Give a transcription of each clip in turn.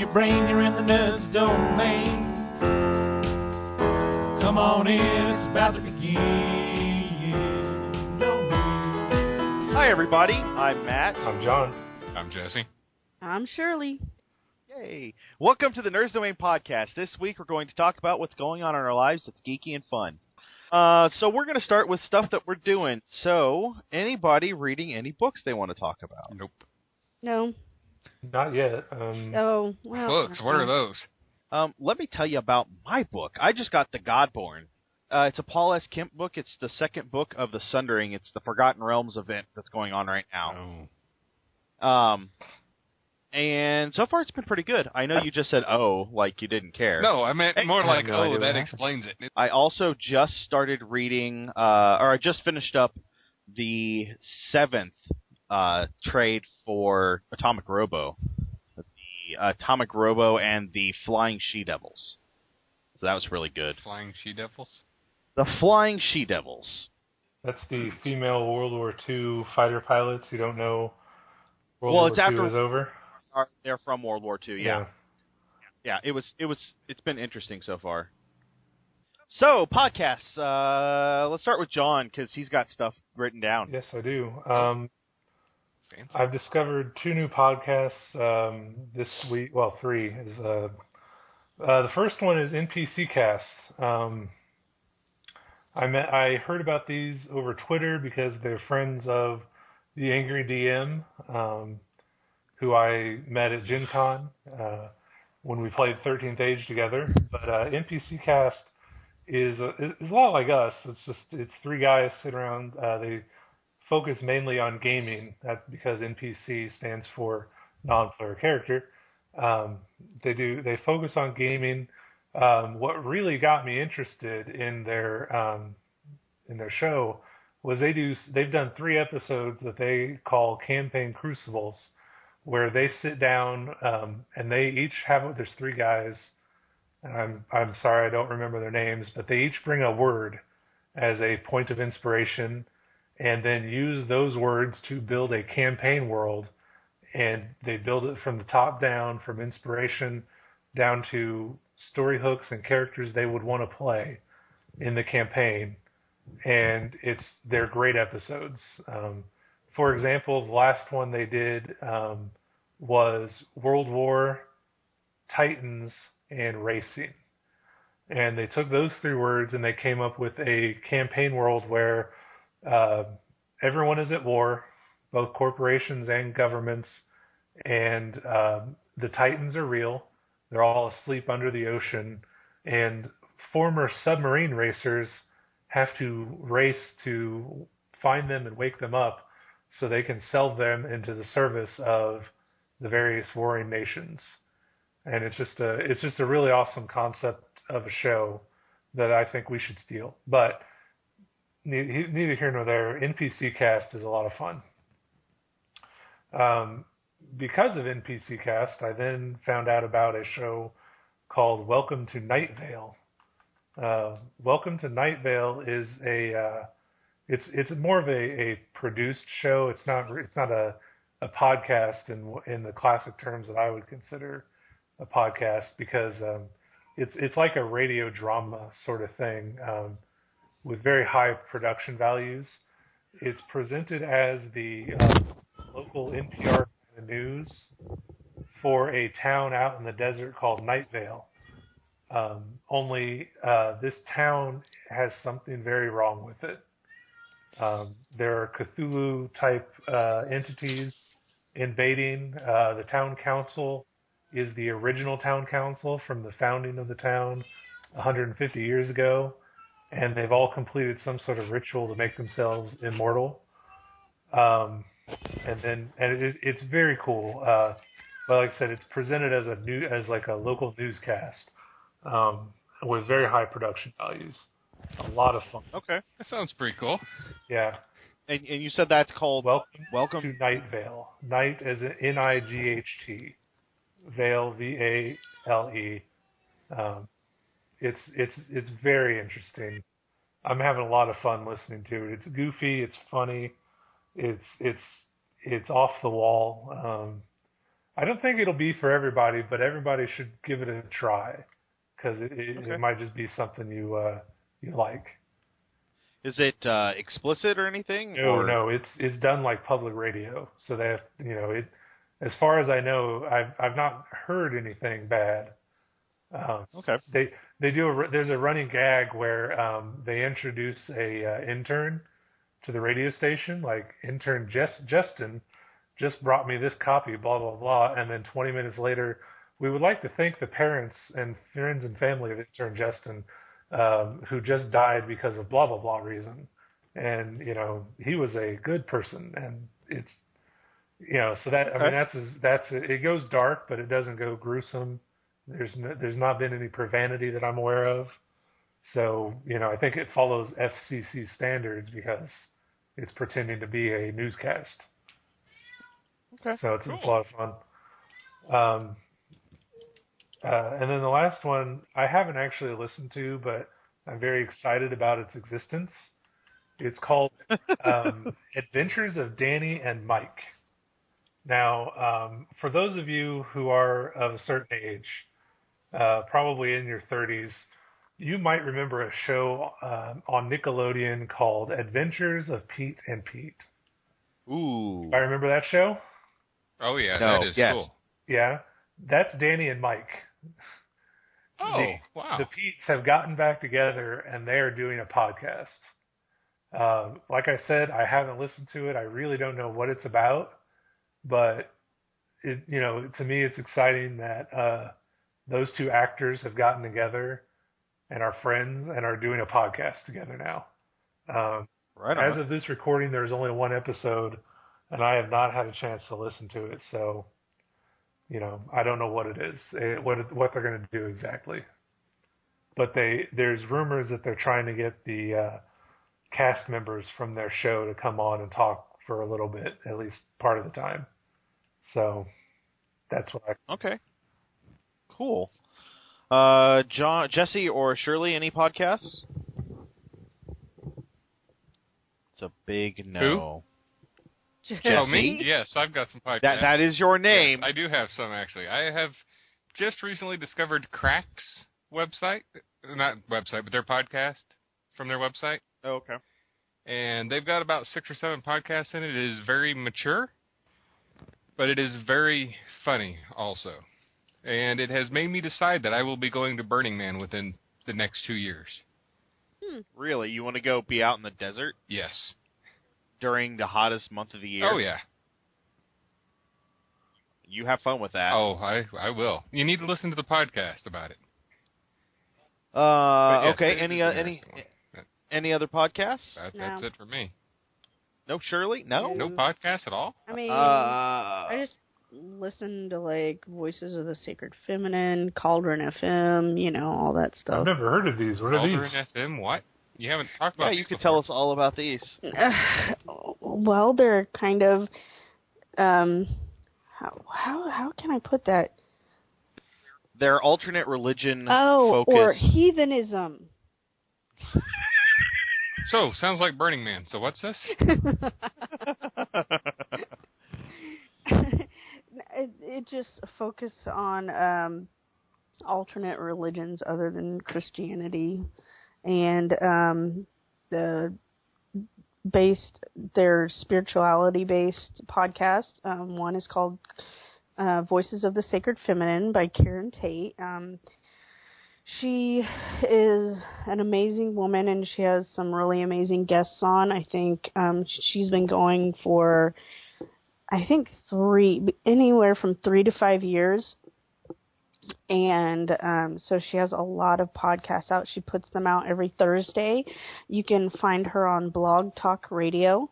your brain, you're in the nerds domain. Come on in, it's about to begin. Hi everybody, I'm Matt. I'm John. I'm Jesse. I'm Shirley. Yay. Welcome to the Nerds Domain podcast. This week we're going to talk about what's going on in our lives that's geeky and fun. So we're going to start with stuff that we're doing. So, anybody reading any books they want to talk about? Nope. No. Not yet. Oh, well. Books, what are those? Let me tell you about my book. I just got The Godborn. It's a Paul S. Kemp book. It's the second book of the Sundering. It's the Forgotten Realms event that's going on right now. Oh. And so far it's been pretty good. I know you just said, oh, like you didn't care. No, I meant more like, no idea oh, what that happened. explains it. I also just started reading, or I just finished up the 7th trade for Atomic Robo. The Atomic Robo and the Flying She-Devils. So that was really good. Flying She-Devils? The Flying She-Devils. That's the female World War II fighter pilots who don't know World War II is over. They're from World War II, yeah. It's been interesting so far. So, podcasts. Let's start with John, because he's got stuff written down. Yes, I do. Fancy. I've discovered 2 new podcasts this week. Well, 3. The first one is NPC Cast. I heard about these over Twitter because they're friends of the Angry DM, who I met at Gen Con when we played 13th Age together. But NPC Cast is a lot like us. It's 3 guys sit around. They focus mainly on gaming. That's because NPC stands for non-player character. They focus on gaming. What really got me interested in their show was they've done 3 episodes that they call Campaign Crucibles, where they sit down and they each have, there's 3 guys, and I'm sorry I don't remember their names, but they each bring a word as a point of inspiration and then use those words to build a campaign world, and they build it from the top down, from inspiration down to story hooks and characters they would want to play in the campaign, and they're great episodes. For example, the last one they did was World War, Titans, and Racing. And they took those 3 words and they came up with a campaign world where everyone is at war, both corporations and governments, and the Titans are real. They're all asleep under the ocean, and former submarine racers have to race to find them and wake them up so they can sell them into the service of the various warring nations. And it's just a really awesome concept of a show that I think we should steal. But neither here nor there, NPC Cast is a lot of fun. Because of NPC Cast, I then found out about a show called Welcome to Night Vale. Welcome to Night Vale is it's more of a produced show. It's not a podcast in the classic terms that I would consider a podcast, because it's like a radio drama sort of thing with very high production values. It's presented as the local NPR news for a town out in the desert called Night Vale. Only this town has something very wrong with it. There are Cthulhu-type entities invading. The town council is the original town council from the founding of the town 150 years ago, and they've all completed some sort of ritual to make themselves immortal. It's very cool. But like I said, it's presented as like a local newscast with very high production values. A lot of fun. Okay. That sounds pretty cool. Yeah. And you said that's called Welcome to Night Vale. Night as in Night. Vale, Vale. It's very interesting. I'm having a lot of fun listening to it. It's goofy. It's funny. It's off the wall. I don't think it'll be for everybody, but everybody should give it a try because it might just be something you like. Is it explicit or anything? No, it's done like public radio, so they have, it. As far as I know, I've not heard anything bad. Okay. They do there's a running gag where they introduce a intern to the radio station, like intern Jestin just brought me this copy, blah blah blah, and then 20 minutes later, we would like to thank the parents and friends and family of intern Jestin, who just died because of blah blah blah reason, and he was a good person, and it's so that I mean that's it goes dark, but it doesn't go gruesome. There's not been any profanity that I'm aware of. So, I think it follows FCC standards because it's pretending to be a newscast. Okay. So it's a lot of fun. And then the last one I haven't actually listened to, but I'm very excited about its existence. It's called Adventures of Danny and Mike. Now, for those of you who are of a certain age, probably in your 30s, you might remember a show on Nickelodeon called Adventures of Pete and Pete. Ooh. I remember that show? Oh, yeah, No, that is yes. cool. Yeah, that's Danny and Mike. Oh, wow. The Petes have gotten back together, and they are doing a podcast. Like I said, I haven't listened to it. I really don't know what it's about. But, to me, it's exciting that those two actors have gotten together and are friends and are doing a podcast together now. Right on. As of this recording, there's only one episode, and I have not had a chance to listen to it. So, I don't know what it is, what they're going to do exactly. But there's rumors that they're trying to get the cast members from their show to come on and talk for a little bit, at least part of the time. So that's what I... Okay. Cool. Jesse or Shirley, any podcasts? It's a big no. Oh, Jesse? me? Yes, I've got some podcasts. That is your name. Yes, I do have some, actually. I have just recently discovered Crack's website. Not website, but their podcast from their website. Oh, okay. And they've got about 6 or 7 podcasts in it. It is very mature, but it is very funny also. And it has made me decide that I will be going to Burning Man within the next 2 years. Really? You want to go be out in the desert Yes. during the hottest month of the year? Oh, yeah. You have fun with that. Oh, I will. You need to listen to the podcast about it. Yes, okay. it is an interesting one. Any other podcasts? That's it for me. No, Shirley? No? No podcast at all? I mean, Uh, I just listen to like Voices of the Sacred Feminine, Cauldron FM, all that stuff. I've never heard of these. What are Cauldron these? FM, what? You haven't talked about yeah, you these could before. tell us all about these. Well, they're kind of how can I put that? They're alternate religion Oh, focus. or heathenism. So, sounds like Burning Man. So what's this? It just focus on alternate religions other than Christianity, and their spirituality based podcast. One is called Voices of the Sacred Feminine by Karen Tate. She is an amazing woman, and she has some really amazing guests on. I think she's been going for, anywhere from 3 to 5 years. And so she has a lot of podcasts out. She puts them out every Thursday. You can find her on Blog Talk Radio.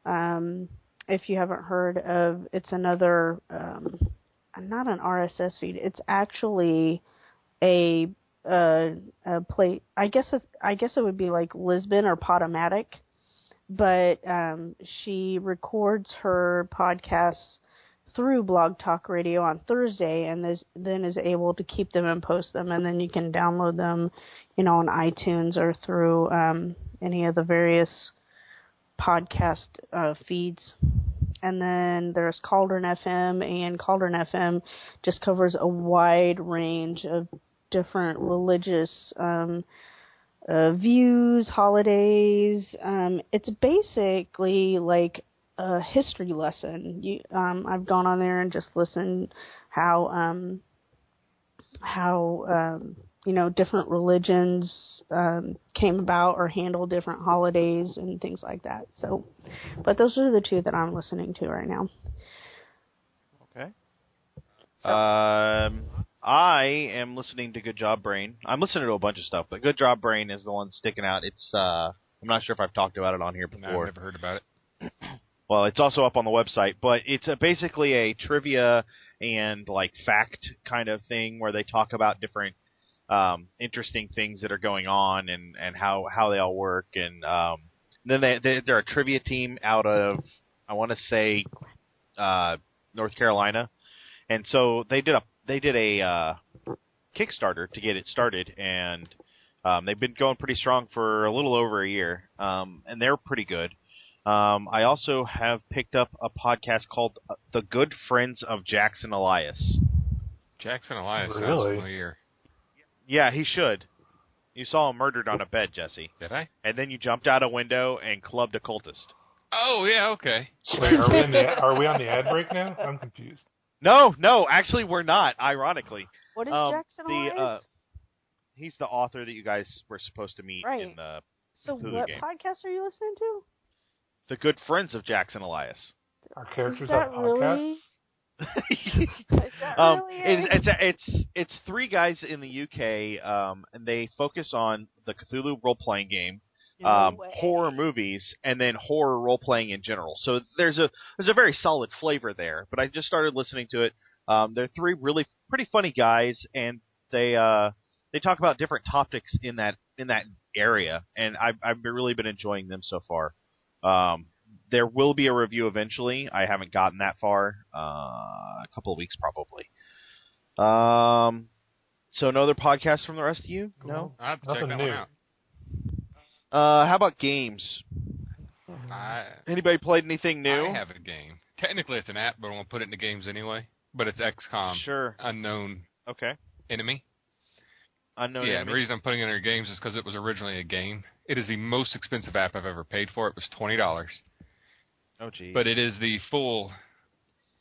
If you haven't heard of, it's another, not an RSS feed. It's actually a play. I guess it would be like Lisbon or Podomatic, but she records her podcasts through Blog Talk Radio on Thursday, and then is able to keep them and post them, and then you can download them, on iTunes or through any of the various podcast feeds. And then there's Cauldron FM, and Cauldron FM just covers a wide range of different religious views, holidays. It's basically like a history lesson. I've gone on there and just listened how different religions came about or handle different holidays and things like that. So, but those are the two that I'm listening to right now. Okay. I am listening to Good Job Brain. I'm listening to a bunch of stuff, but Good Job Brain is the one sticking out. It's I'm not sure if I've talked about it on here before. No, I've never heard about it. Well, it's also up on the website, but it's basically a trivia and like fact kind of thing where they talk about different interesting things that are going on and how they all work. And then they're a trivia team out of, I want to say, North Carolina. And so they did a Kickstarter to get it started, and they've been going pretty strong for a little over a year, and they're pretty good. I also have picked up a podcast called The Good Friends of Jackson Elias. Jackson Elias sounds Really? familiar. Yeah, he should. You saw him murdered on a bed, Jesse. Did I? And then you jumped out a window and clubbed a cultist. Oh, yeah, okay. Wait, are we on the ad break now? I'm confused. No, actually we're not, ironically. What is Jackson Elias? He's the author that you guys were supposed to meet in the So Cthulhu what game. podcast are you listening to? The Good Friends of Jackson Elias. Our characters Is that have podcasts? really? Is that really It's three guys in the UK, and they focus on the Cthulhu role-playing game, No way. horror movies, and then horror role-playing in general. So there's a very solid flavor there. But I just started listening to it. They're three really pretty funny guys, and they talk about different topics in that area, and I've really been enjoying them so far. There will be a review eventually. I haven't gotten that far. A couple of weeks probably. So no other podcasts from the rest of you? Cool. No? I'll have to check Nothing that new. one out. How about games? Anybody played anything new? I have a game. Technically it's an app, but I won't put it into games anyway. But it's XCOM. Sure. Unknown Okay. Enemy. Unknown Yeah, Enemy. and the reason I'm putting it in our games is because it was originally a game. It is the most expensive app I've ever paid for. It was $20. Oh, geez. But it is the full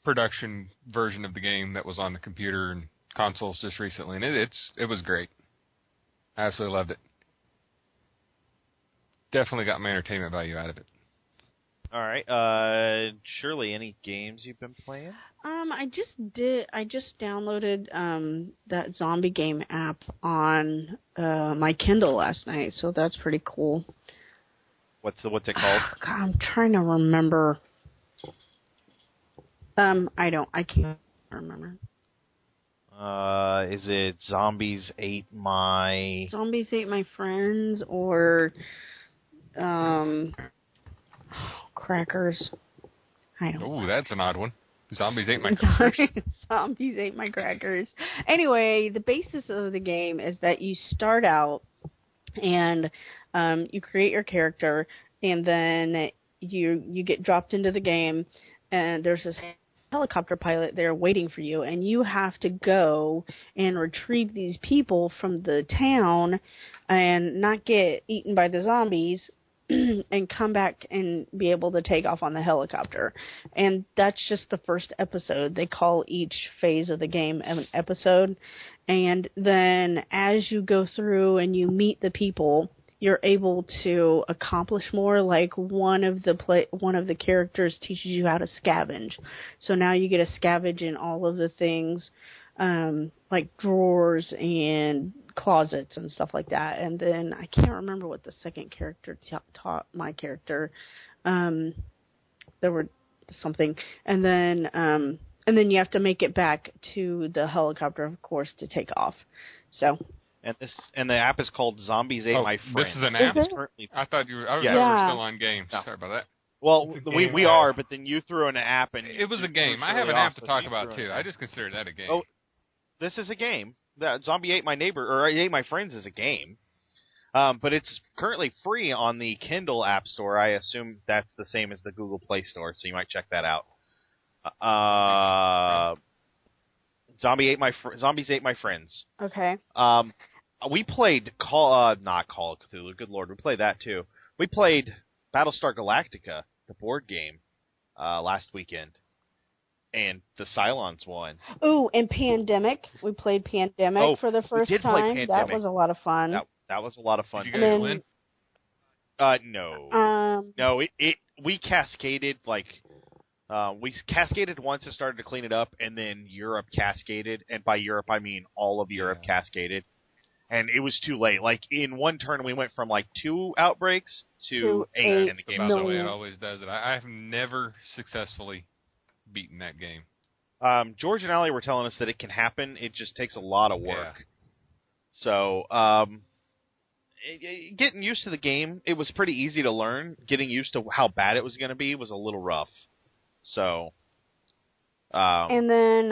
production version of the game that was on the computer and consoles just recently, and it was great. I absolutely loved it. Definitely got my entertainment value out of it. All right. Shirley, any games you've been playing? I just downloaded that zombie game app on my Kindle last night, so that's pretty cool. What's it called? God, I'm trying to remember. I can't remember. Is it Zombies Ate My... Zombies Ate My Friends, or Crackers. I don't know. Ooh, that's an odd one. Zombies ate my crackers. Zombies ate my crackers. Anyway, the basis of the game is that you start out and you create your character, and then you get dropped into the game, and there's this helicopter pilot there waiting for you, and you have to go and retrieve these people from the town and not get eaten by the zombies and come back and be able to take off on the helicopter. And that's just the first episode. They call each phase of the game an episode. And then as you go through and you meet the people, you're able to accomplish more. Like one of the characters teaches you how to scavenge. So now you get to scavenge in all of the things, like drawers and closets and stuff like that. And then I can't remember what the second character taught my character. There were something, and then you have to make it back to the helicopter, of course, to take off. So. And the app is called Zombies Ate My Friends. This is an app? I thought you were still on games. No. Sorry about that. Well, we are, but then you threw in an app. And it was a game. I have an app to talk about, too. I just consider that a game. Oh, this is a game. That Zombie Ate My Neighbor, or Ate My Friends is a game. But it's currently free on the Kindle App Store. I assume that's the same as the Google Play Store, so you might check that out. Zombies Ate My Friends. Okay. We played not Call of Cthulhu. Good Lord, we played that too. We played Battlestar Galactica, the board game, last weekend, and the Cylons won. Ooh, and Pandemic. We played Pandemic for the first we did time. Play That was a lot of fun. That was a lot of fun. Did you guys win? No. No, we cascaded we cascaded once and started to clean it up, and then Europe cascaded, and by Europe I mean all of Europe cascaded, and it was too late. Like in one turn we went from 2 outbreaks to 8 in the game. About the way it always does it. I have never successfully beaten that game. George and Allie were telling us that it can happen. It just takes a lot of work. Yeah. So, getting used to the game, it was pretty easy to learn. Getting used to how bad it was going to be was a little rough. So, and then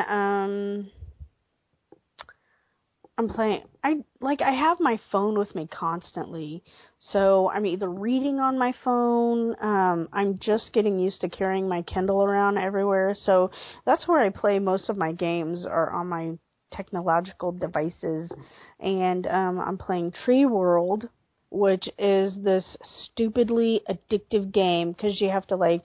I'm playing. I have my phone with me constantly, so I'm either reading on my phone. I'm just getting used to carrying my Kindle around everywhere, so that's where I play most of my games, are on my technological devices. And I'm playing Tree World, which is this stupidly addictive game because you have to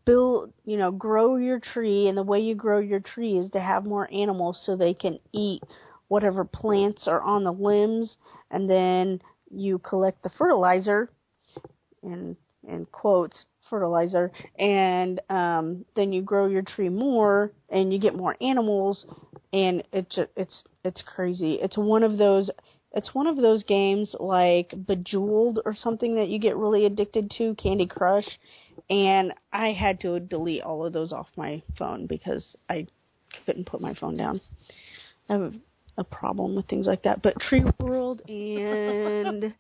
build, grow your tree, and the way you grow your tree is to have more animals so they can eat whatever plants are on the limbs, and then you collect the fertilizer, in quotes, fertilizer, and then you grow your tree more, and you get more animals, and it's crazy. It's one of those games like Bejeweled or something that you get really addicted to, Candy Crush, and I had to delete all of those off my phone because I couldn't put my phone down. I have a problem with things like that. But Tree World and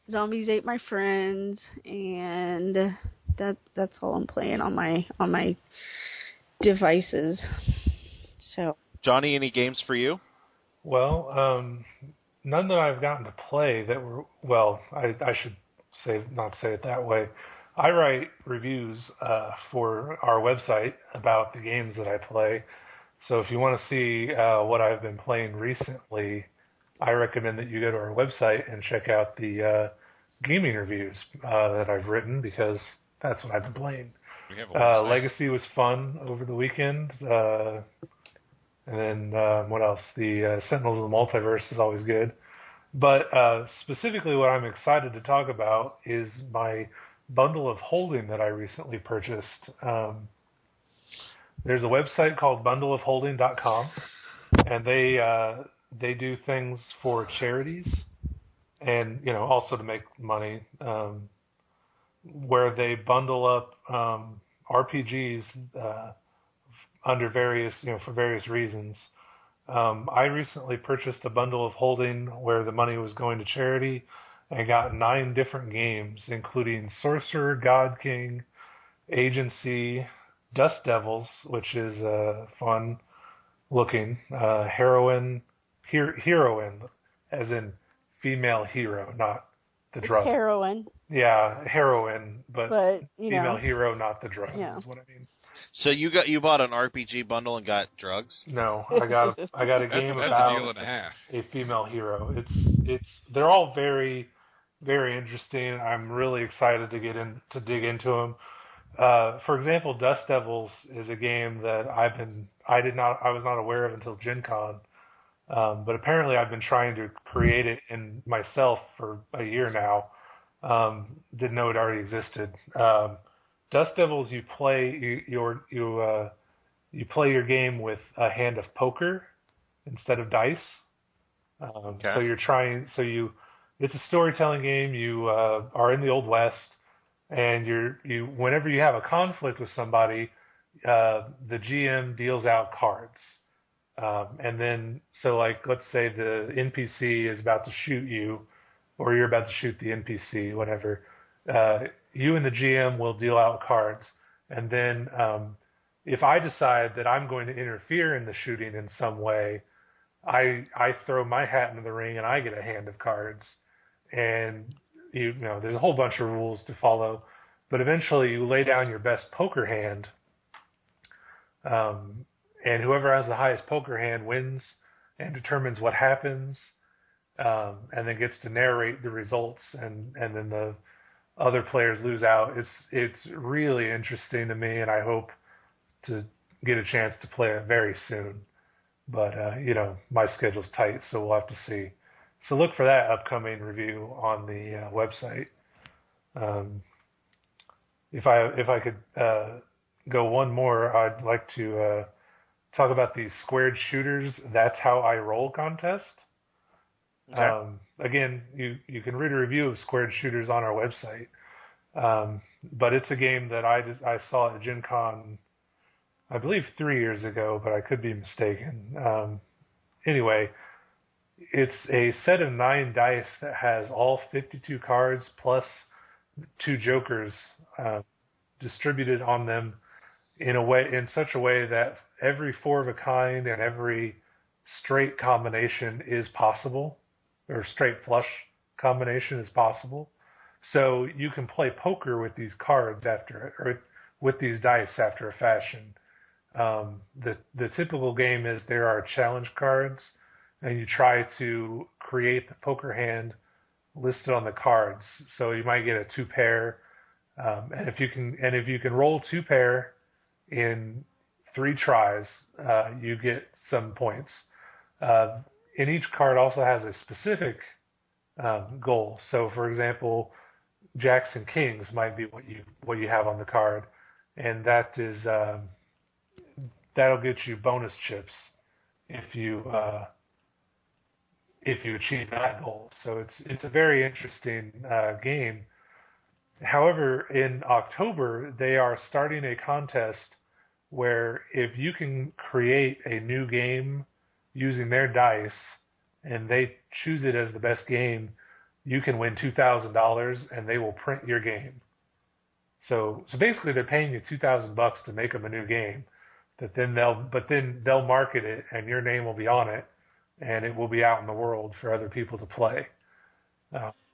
Zombies Ate My Friends, and that's all I'm playing on my devices. So, Johnny, any games for you? Well, none that I've gotten to play that were, well, I should not say it that way. I write reviews for our website about the games that I play. So if you want to see what I've been playing recently, I recommend that you go to our website and check out the gaming reviews that I've written, because that's what I've been playing. We have a website. Legacy was fun over the weekend. And then what else? The Sentinels of the Multiverse is always good. But specifically what I'm excited to talk about is my bundle of holding that I recently purchased. There's a website called bundleofholding.com, and they do things for charities and also to make money, where they bundle up RPGs under various for various reasons. I recently purchased a bundle of holding where the money was going to charity, and got 9 different games, including Sorcerer, God King, Agency, Dust Devils, which is fun looking, Heroine, as in female hero, not the drug. Heroine. Yeah, heroine, but female know. hero, not the drug. Yeah. Is what I mean. So you bought an RPG bundle and got drugs? No, I got a game that's about a deal and a half. A female hero. They're all very, very interesting. I'm really excited to dig into them. For example, Dust Devils is a game that I was not aware of until Gen Con. But apparently I've been trying to create it in myself for a year now. Didn't know it already existed. Dust Devils, you play your game with a hand of poker instead of dice. Okay. So it's a storytelling game. You are in the Old West, and whenever you have a conflict with somebody, the GM deals out cards. And then, let's say the NPC is about to shoot you, or you're about to shoot the NPC, whatever. You and the GM will deal out cards. And then, if I decide that I'm going to interfere in the shooting in some way, I throw my hat into the ring and I get a hand of cards. and you know there's a whole bunch of rules to follow, but eventually you lay down your best poker hand, and whoever has the highest poker hand wins and determines what happens, and then gets to narrate the results, and then the other players lose out. It's really interesting to me, and I hope to get a chance to play it very soon. But you know, my schedule's tight, so we'll have to see. So look for that upcoming review on the website. If I could go one more, I'd like to talk about the Squared Shooters That's How I Roll contest. Okay. Again, you can read a review of Squared Shooters on our website, but it's a game that I saw at Gen Con, I believe 3 years ago, but I could be mistaken. Anyway, it's a set of 9 dice that has all 52 cards plus 2 jokers distributed on them in such a way that every 4 of a kind and every straight combination is possible, or straight flush combination is possible. So you can play poker with these cards or with these dice after a fashion. The typical game is there are challenge cards, and you try to create the poker hand listed on the cards. So you might get a 2-pair, and if you can roll 2-pair in 3 tries, you get some points. And each card also has a specific goal. So, for example, jacks and kings might be what you have on the card, and that is that'll get you bonus chips if you achieve that goal. So it's a very interesting game. However, in October they are starting a contest where if you can create a new game using their dice and they choose it as the best game, you can win $2,000 and they will print your game. So basically they're paying you $2,000 to make them a new game. Then they'll market it and your name will be on it, and it will be out in the world for other people to play.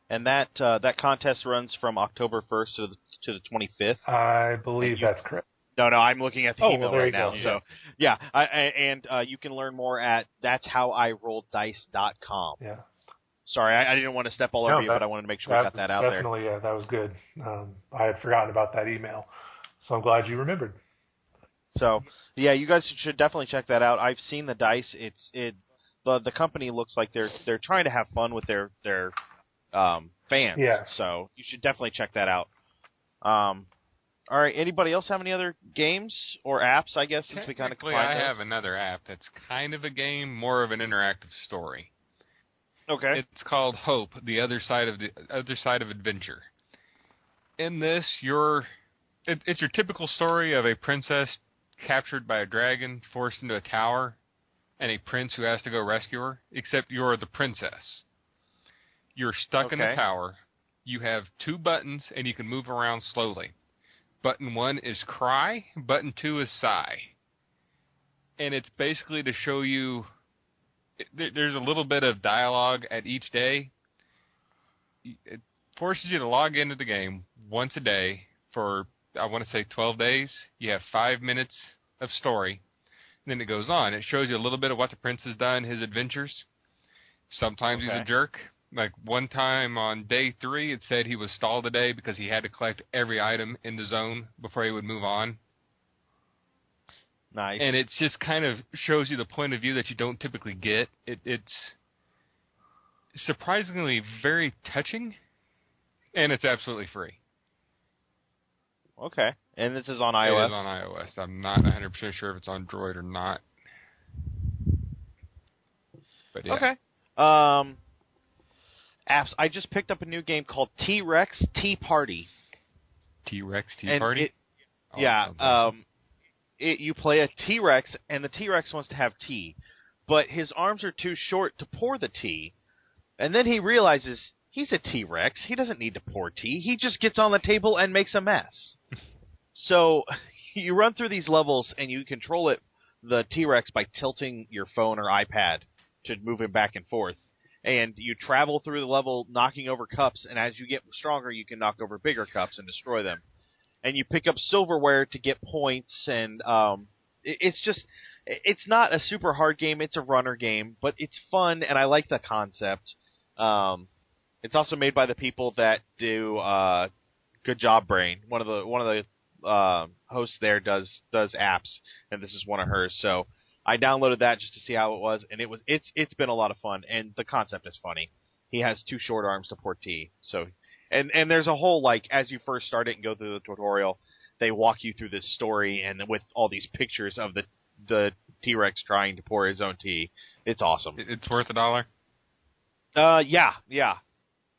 And that contest runs from October 1st to the 25th. I believe that's correct. No, I'm looking at the email right now. Go. So yeah, you can learn more at that'showirollddice.com. Yeah. Sorry, I didn't want to step all over you, but I wanted to make sure I got that out there. Definitely, yeah, that was good. I had forgotten about that email, so I'm glad you remembered. So yeah, you guys should definitely check that out. I've seen the dice. The company looks like they're trying to have fun with their fans. Yeah. So you should definitely check that out. All right. Anybody else have any other games or apps? I guess since we kind of I have another app that's kind of a game, more of an interactive story. Okay. It's called Hope: The Other Side of Adventure. In this, it's your typical story of a princess captured by a dragon, forced into a tower, and a prince who has to go rescue her. Except you're the princess. You're stuck in the tower. You have 2 buttons, and you can move around slowly. Button 1 is cry. Button 2 is sigh. And it's basically to show you... There's a little bit of dialogue at each day. It forces you to log into the game once a day for, I want to say, 12 days. You have 5 minutes of story. And then it goes on. It shows you a little bit of what the prince has done, his adventures. Sometimes he's a jerk. Like one time on day 3, it said he was stalled a day because he had to collect every item in the zone before he would move on. Nice. And it just kind of shows you the point of view that you don't typically get. It's surprisingly very touching, and it's absolutely free. Okay. And this is on iOS? It is on iOS. I'm not 100% sure if it's on Droid or not. But yeah. Okay. Apps. I just picked up a new game called T-Rex Tea Party. T-Rex Tea Party? You play a T-Rex, and the T-Rex wants to have tea, but his arms are too short to pour the tea, and then he realizes he's a T-Rex. He doesn't need to pour tea. He just gets on the table and makes a mess. So you run through these levels, and you control the T-Rex by tilting your phone or iPad to move him back and forth. and you travel through the level knocking over cups, and as you get stronger, you can knock over bigger cups and destroy them. And you pick up silverware to get points, and it's not a super hard game. It's a runner game, but it's fun, and I like the concept. It's also made by the people that do Good Job Brain. One of the hosts there does apps, and this is one of hers. So I downloaded that just to see how it was, and it's been a lot of fun, and the concept is funny. He has 2 short arms to pour tea, so and there's a whole, like, as you first start it and go through the tutorial, they walk you through this story, and with all these pictures of the T-Rex trying to pour his own tea. It's awesome. It's worth $1? Yeah.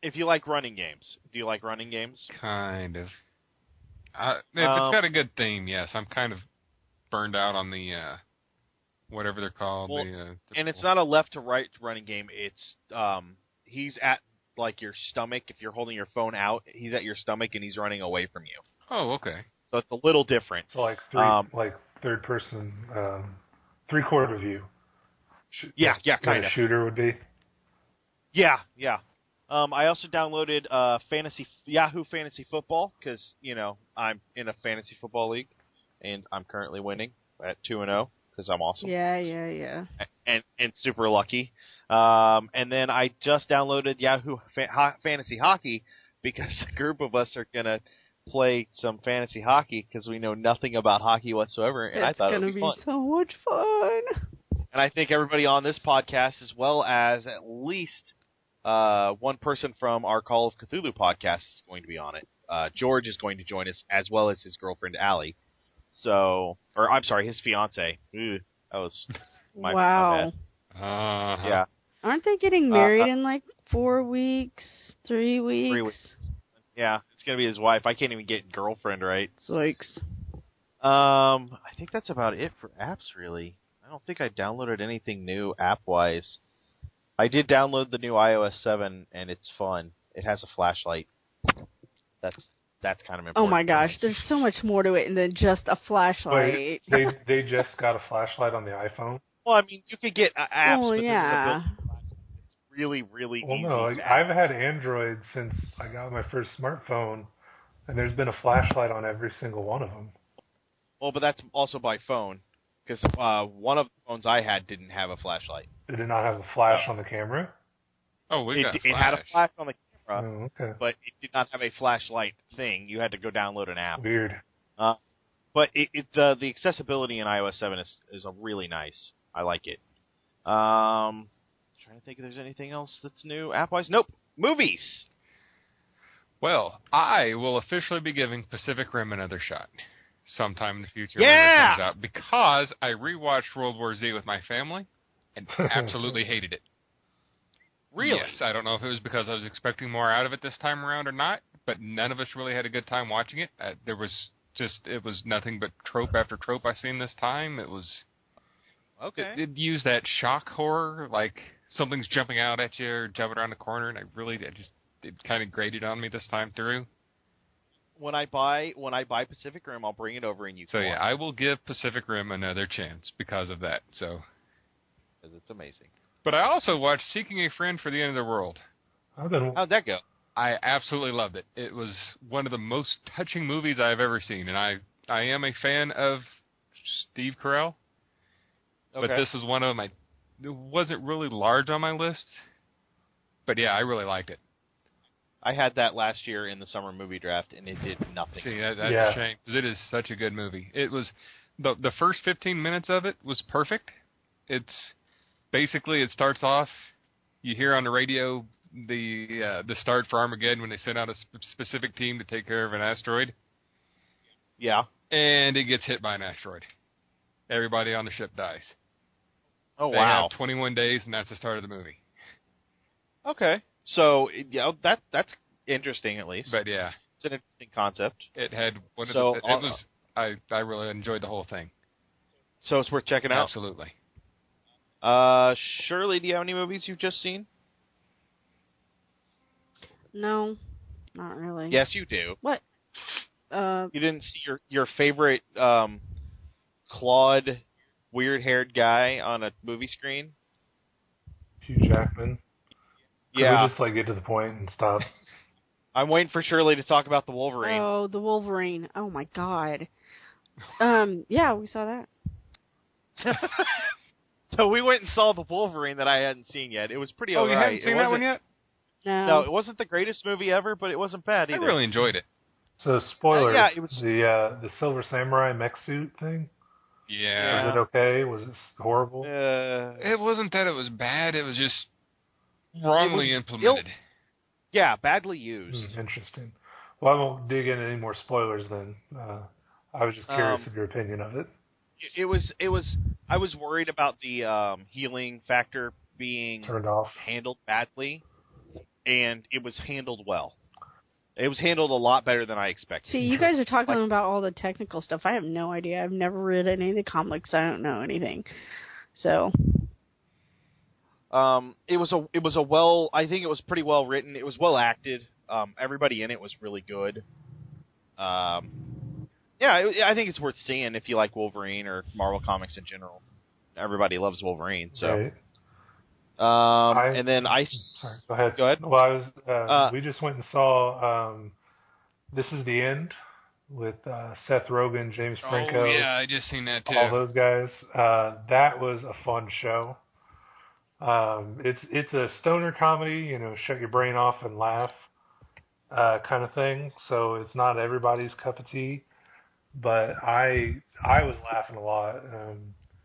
If you like running games. Do you like running games? Kind of. If it's got a good theme, yes. I'm kind of burned out on the whatever they're called. Well, and it's not a left to right running game. It's he's at, like, your stomach. If you're holding your phone out, he's at your stomach and he's running away from you. Oh, okay. So it's a little different. So like third person, 3/4 view. Yeah, kind Like of. a shooter would be. Yeah. I also downloaded Yahoo Fantasy Football because, I'm in a fantasy football league, and I'm currently winning at 2-0 because I'm awesome. Yeah. And super lucky. And then I just downloaded Yahoo Fantasy Hockey because a group of us are going to play some fantasy hockey because we know nothing about hockey whatsoever, and I thought it would be fun. It's going to be so much fun. And I think everybody on this podcast, as well as at least one person from our Call of Cthulhu podcast, is going to be on it. George is going to join us, as well as his girlfriend, Allie. His fiance. That was my wow. bad. Yeah. Aren't they getting married in like 4 weeks, 3 weeks? 3 weeks. Yeah, it's going to be his wife. I can't even get girlfriend right. Zoinks. I think that's about it for apps, really. I don't think I downloaded anything new app-wise. I did download the new iOS 7, and it's fun. It has a flashlight. That's kind of important. Oh my gosh, there's so much more to it than just a flashlight. Wait, they just got a flashlight on the iPhone? Well, I mean, you could get apps, but yeah. this is a built-in flashlight. It's really, really easy. Well, no, I've had Android since I got my first smartphone, and there's been a flashlight on every single one of them. Well, but that's also by phone, because one of the phones I had didn't have a flashlight. Did it not have a flash on the camera? Oh, we got a It had a flash on the camera, Oh, okay. but it did not have a flashlight thing. You had to go download an app. Weird. But the accessibility in iOS 7 is a really nice. I like it. Trying to think if there's anything else that's new app-wise. Nope. Movies. Well, I will officially be giving Pacific Rim another shot sometime in the future Yeah! when it comes out, because I rewatched World War Z with my family and absolutely hated it. Really? Yes, I don't know if it was because I was expecting more out of it this time around or not, but none of us really had a good time watching it. It was nothing but trope after trope I seen this time. It was... Okay. It used that shock horror, like something's jumping out at you or jumping around the corner, and it kind of grated on me this time through. When I buy Pacific Rim, I'll bring it over and you can So yeah, watch I will give Pacific Rim another chance because of that. So, because it's amazing. but I also watched Seeking a Friend for the End of the World. How'd that go? I absolutely loved it. It was one of the most touching movies I've ever seen, and I am a fan of Steve Carell. Okay. But this is one of them. It wasn't really large on my list, but yeah, I really liked it. I had that last year in the summer movie draft, and it did nothing. See, that's a shame, because it is such a good movie. It was the first 15 minutes of it was perfect. It's basically, it starts off, you hear on the radio the start for Armageddon when they send out a specific team to take care of an asteroid. Yeah. And it gets hit by an asteroid. Everybody on the ship dies. Oh, They wow. have 21 days, and that's the start of the movie. Okay. So, that's interesting, at least. But yeah, It's an interesting concept. it had one of So, I really enjoyed the whole thing. So it's worth checking out. Absolutely. Shirley, do you have any movies you've just seen? No, not really. Yes, you do. What? You didn't see your favorite Claude, weird-haired guy on a movie screen? Hugh Jackman. Yeah. we just get to the point and stop? I'm waiting for Shirley to talk about the Wolverine. Oh, the Wolverine. Oh, my God. Yeah, we saw that. So we went and saw the Wolverine that I hadn't seen yet. It was pretty alright. You haven't seen that one yet? No, it wasn't the greatest movie ever, but it wasn't bad either. I really enjoyed it. So, spoiler, yeah, it was... the Silver Samurai mech suit thing? Yeah. Was it okay? Was it horrible? It wasn't that it was bad, it was just wrongly implemented. Yeah, badly used. Interesting. Well, I won't dig into any more spoilers then. I was just curious of your opinion of it. It was. I was worried about the healing factor being turned off, handled badly, and it was handled well. It was handled a lot better than I expected. See, you guys are talking about all the technical stuff. I have no idea. I've never read any of the comics. I don't know anything. So, it was a well. I think it was pretty well written. It was well acted. Everybody in it was really good. Yeah, I think it's worth seeing if you like Wolverine or Marvel Comics in general. Everybody loves Wolverine, so. Right. And then Sorry, go ahead. Go ahead. Well, we just went and saw This Is the End with Seth Rogen, James Franco. Oh, yeah, I just seen that too. All those guys. That was a fun show. It's a stoner comedy, shut your brain off and laugh kind of thing. So it's not everybody's cup of tea, but I was laughing a lot.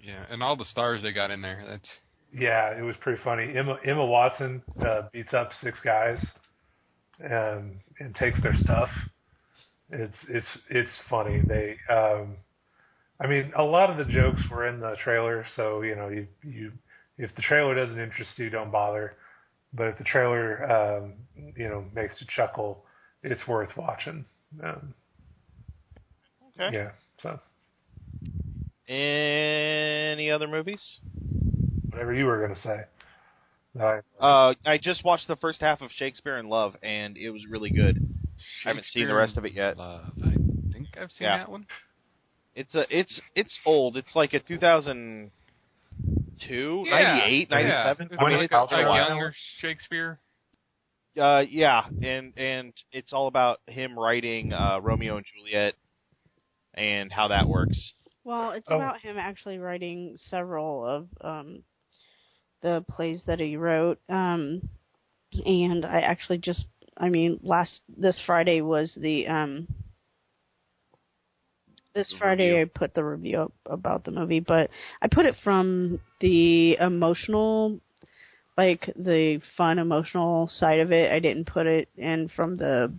Yeah, and all the stars they got in there. Yeah, it was pretty funny. Emma Watson beats up 6 guys and takes their stuff. It's funny. They, I mean, a lot of the jokes were in the trailer, so you if the trailer doesn't interest you, don't bother. But if the trailer makes you chuckle, it's worth watching. Okay. Yeah. So. Any other movies? Whatever you were going to say. I just watched the first half of Shakespeare in Love, and it was really good. I haven't seen the rest of it yet. Love. I think I've seen that one. It's old. It's like a 2002, 98, 97. Yeah. I mean, it's a younger Shakespeare. Yeah, and it's all about him writing Romeo and Juliet and how that works. Well, it's about him actually writing several of the plays that he wrote. And I actually this Friday was the Friday I put the review up about the movie, but I put it from the emotional, the fun emotional side of it. I didn't put it in from the,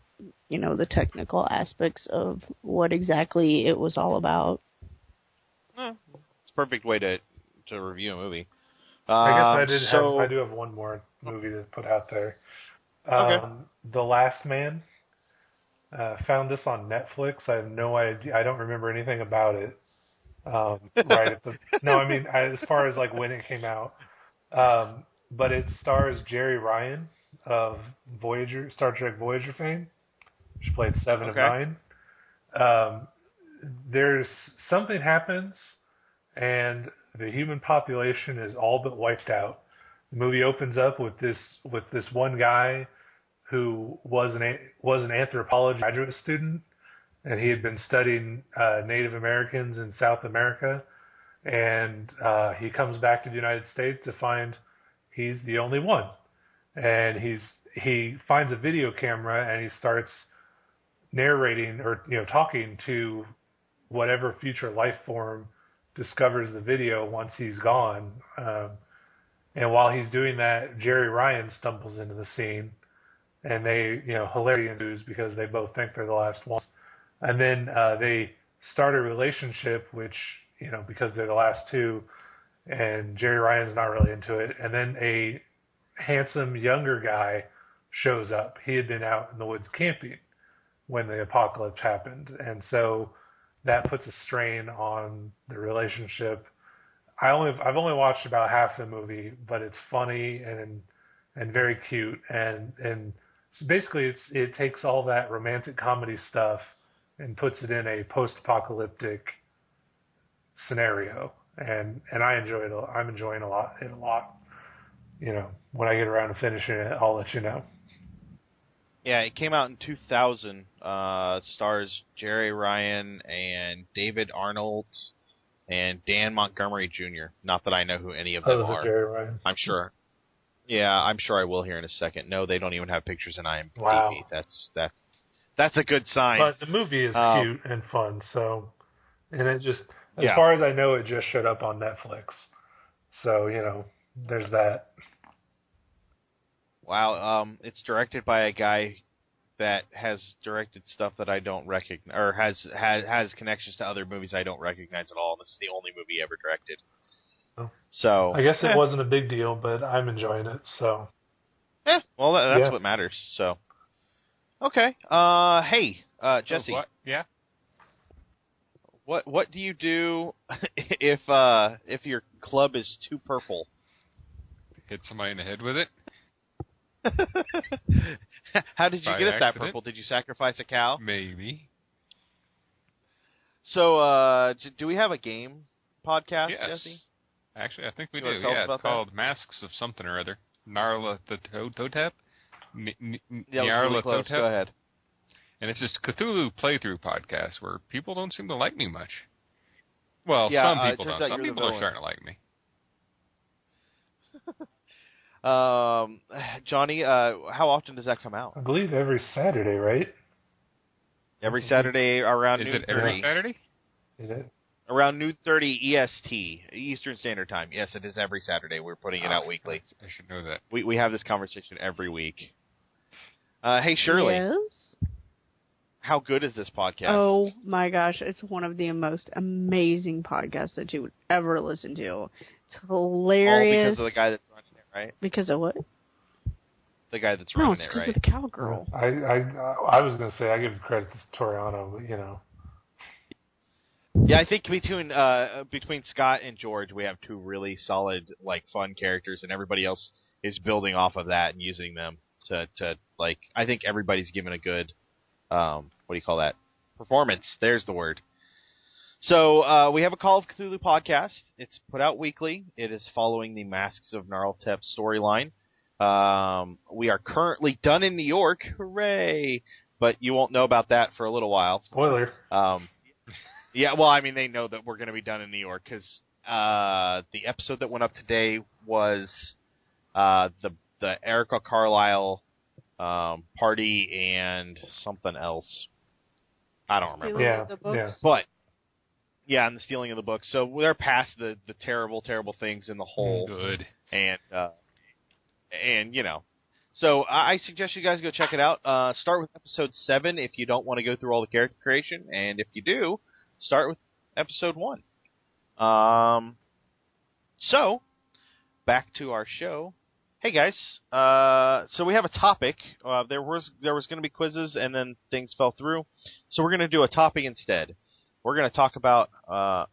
the technical aspects of what exactly it was all about. It's a perfect way to review a movie. I guess I do have one more movie to put out there. Okay. The Last Man. Found this on Netflix. I have no idea. I don't remember anything about it. As far as when it came out. But it stars Jerry Ryan of Star Trek Voyager fame. She played 7 of 9. There's something happens, and the human population is all but wiped out. The movie opens up with this one guy who was an anthropology graduate student, and he had been studying Native Americans in South America, and he comes back to the United States to find he's the only one, and he finds a video camera and he starts narrating or talking to whatever future life form discovers the video once he's gone. And while he's doing that, Jerry Ryan stumbles into the scene, and they, hilarity ensues because they both think they're the last ones. And then they start a relationship, which, because they're the last two, and Jerry Ryan's not really into it. And then a handsome younger guy shows up. He had been out in the woods camping when the apocalypse happened. And so that puts a strain on the relationship. I've only watched about half the movie, but it's funny and very cute. And so basically it takes all that romantic comedy stuff and puts it in a post-apocalyptic scenario. And I enjoy it. I'm enjoying it a lot. when I get around to finishing it, I'll let you know. Yeah, it came out in 2000. Stars Jerry Ryan and David Arnold and Dan Montgomery Jr. Not that I know who any of them are. Jerry Ryan. I'm sure. Yeah, I'm sure I will here in a second. No, they don't even have pictures in IMDb. Wow. That's a good sign. But the movie is cute and fun, so, and it just, as far as I know, it just showed up on Netflix. So, there's that. Wow, it's directed by a guy that has directed stuff that I don't recognize, or has connections to other movies I don't recognize at all. This is the only movie he ever directed. Oh. So I guess it wasn't a big deal, but I'm enjoying it. So. Yeah, well, that's what matters. So. Okay. Hey, Jesse. What? Yeah. What do you do if your club is too purple? Hit somebody in the head with it. How did you By get it that accident? purple? Did you sacrifice a cow? Maybe. So, do we have a game podcast, Yes. Jesse? Actually, I think we You wanna do. tell us Yeah, about it's called Masks of something or other. Narla the Totep? Yeah, it was Nyarla really close. Thotep? Go ahead. And it's just Cthulhu playthrough podcast where people don't seem to like me much. Well, Yeah, some it people turns don't. out Some you're the people are villain. starting to like me. Johnny, how often does that come out? I believe every Saturday, right? Every Saturday around Is noon it every 30. Saturday? Is it? Around noon 30 EST, Eastern Standard Time. Yes, it is every Saturday. We're putting it out weekly. I should know that. We have this conversation every week. Hey, Shirley, Yes? how good is this podcast? Oh my gosh, it's one of the most amazing podcasts that you would ever listen to. It's All hilarious. because of the guy that's running it, right? Because of what? The guy that's No, running it's it, because right? of the cowgirl. I was going to say I give credit to Toriano, but Yeah, I think between Scott and George, we have two really solid, fun characters, and everybody else is building off of that and using them to I think everybody's given a good, what do you call that? Performance. There's the word. So, we have a Call of Cthulhu podcast. It's put out weekly. It is following the Masks of Gnarltep storyline. We are currently done in New York. Hooray! But you won't know about that for a little while. spoiler. Yeah, well, I mean, they know that we're going to be done in New York because the episode that went up today was the Erica Carlisle party and something else. I don't remember. Stealing Yeah, of the books. yeah. But, yeah, and the stealing of the books. So they're past the terrible, terrible things in the hole. Good. And So I suggest you guys go check it out. Start with episode 7 if you don't want to go through all the character creation. And if you do, start with episode 1. So, back to our show. Hey guys, so we have a topic. There was going to be quizzes, and then things fell through. So we're going to do a topic instead. We're going to talk about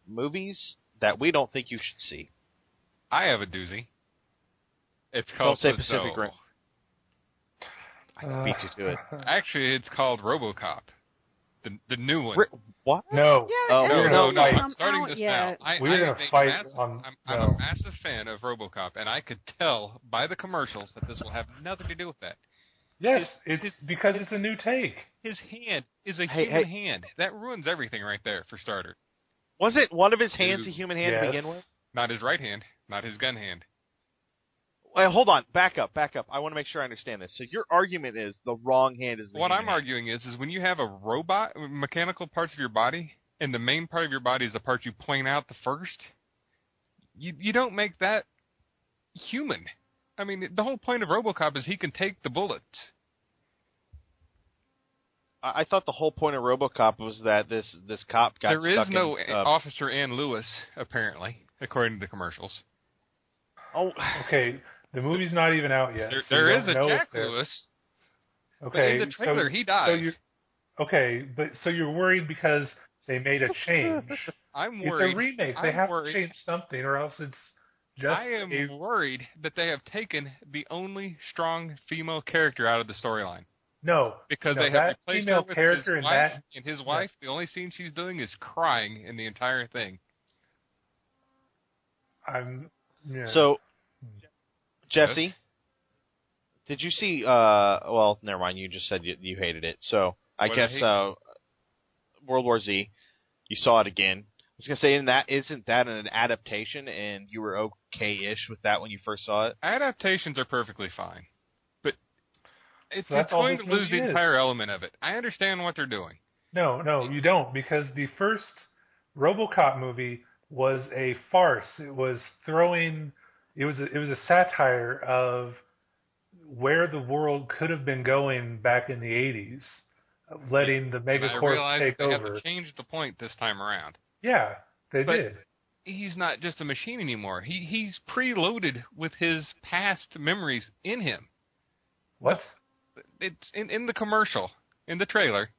movies that we don't think you should see. I have a doozy. It's called Don't say Pacific Rim. Rim. I can beat you to it. Actually, it's called RoboCop. The new one. What? No. Yeah, Oh, it we're hasn't gonna no. fight. I'm come starting out this yet. now. We're gonna fight on. I'm no. a massive fan of RoboCop, and I could tell by the commercials that this will have nothing to do with that. Yes, it's because it's a new take. His hand is a Hey, human hand. That ruins everything right there, for starter. Was it one of his hands a human hand to Yes. begin with? Not his right hand, not his gun hand. Wait, hold on. Back up. I want to make sure I understand this. So your argument is the wrong hand is the What human I'm hand. arguing is when you have a robot, mechanical parts of your body, and the main part of your body is the part you point out the first, you don't make that human. I mean, the whole point of RoboCop is he can take the bullets. I thought the whole point of RoboCop was that this cop got There is stuck no in, Officer Ann Lewis, apparently, according to the commercials. Oh, Okay, the movie's not even out yet. so There you is don't a know Jack if there- Lewis, but Okay, in the trailer he dies. So you're worried because they made a change. I'm It's worried. a remake. They I'm have worried. to change something, or else it's just. I am worried that they have taken the only strong female character out of the storyline. No, Because no, they have that replaced female her with character his in wife, that. and his wife, the only scene she's doing is crying in the entire thing. I'm. Yeah. so Jesse, Yes. did you see? Well, never mind. You just said you hated it. So I What guess did I World War Z. You saw it again. I was gonna say, isn't that an adaptation, and you were okay-ish with that when you first saw it? Adaptations are perfectly fine, but it's So that's all going this to lose the movie is. entire element of it. I understand what they're doing. No, you don't, because the first RoboCop movie was a farce. It was a satire of where the world could have been going back in the 80s, letting the And I megacorp realized take they have over. to change the point this time around. Yeah, they But- did. He's not just a machine anymore. He's preloaded with his past memories in him. What? It's in the commercial, in the trailer.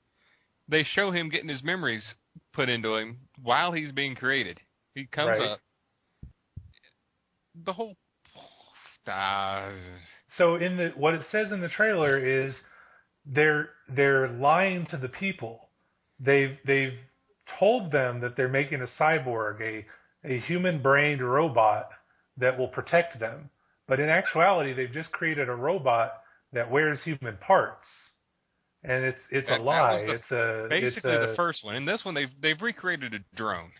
They show him getting his memories put into him while he's being created. He comes Right. up. The whole. So what it says in the trailer is they're lying to the people. They've told them that they're making a cyborg, a human-brained robot that will protect them. But in actuality, they've just created a robot that wears human parts, and it's a lie. That was basically the first one. In this one, they've recreated a drone.